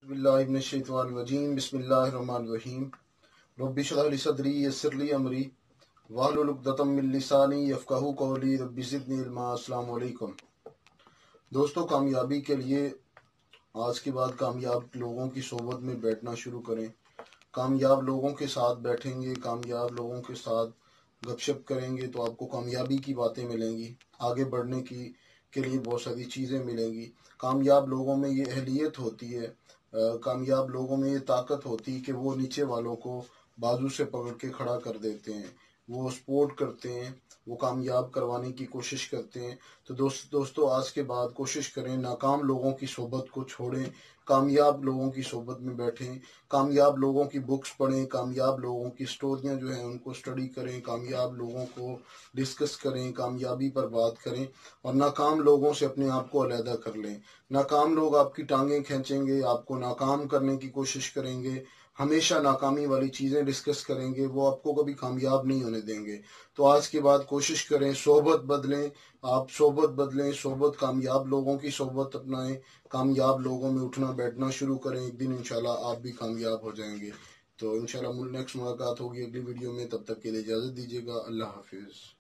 बिस्मिल्लाहिर्रहमानिर्रहीम बिस्मिल्लाहिर्रहमानिर्रहीम रब्बि इश्रह ली सदरी यस्सिर ली अमरी वहलुल उक़दतम मिन लिसानी यफ़क़हू क़ौली रब्बि ज़िदनी इल्मा। अस्सलामु अलैकुम दोस्तों, कामयाबी के लिए आज के बाद कामयाब लोगों की सोबत में बैठना शुरू करें। कामयाब लोगों के साथ बैठेंगे, कामयाब लोगों के साथ गपशप करेंगे तो आपको कामयाबी की बातें मिलेंगी, आगे बढ़ने की के लिए बहुत सारी चीज़ें मिलेंगी। कामयाब लोगों में ये अहलियत होती है, कामयाब लोगों में ये ताकत होती है कि वो नीचे वालों को बाजू से पकड़ के खड़ा कर देते हैं, वो सपोर्ट करते हैं, वो कामयाब करवाने की कोशिश करते हैं। तो दोस्तों आज के बाद कोशिश करें, नाकाम लोगों की सोबत को छोड़ें, कामयाब लोगों की सोबत में बैठें, कामयाब लोगों की बुक्स पढ़ें, कामयाब लोगों की स्टोरियां जो हैं उनको स्टडी करें, कामयाब लोगों को डिस्कस करें, कामयाबी पर बात करें और नाकाम लोगों से अपने आप को अलहदा कर लें। नाकाम लोग आपकी टांगें खींचेंगे, आपको नाकाम करने की कोशिश करेंगे, हमेशा नाकामी वाली चीज़ें डिस्कस करेंगे, वो आपको कभी कामयाब नहीं होने देंगे। तो आज के बाद कोशिश करें, सोबत बदलें, आप सोबत बदलें, सोबत कामयाब लोगों की सोबत अपनाएं, कामयाब लोगों में उठना बैठना शुरू करें। एक दिन इंशाल्लाह आप भी कामयाब हो जाएंगे। तो इंशाल्लाह नेक्स्ट मुलाकात होगी अगली वीडियो में, तब तक के लिए इजाज़त दीजिएगा। अल्लाह हाफिज़।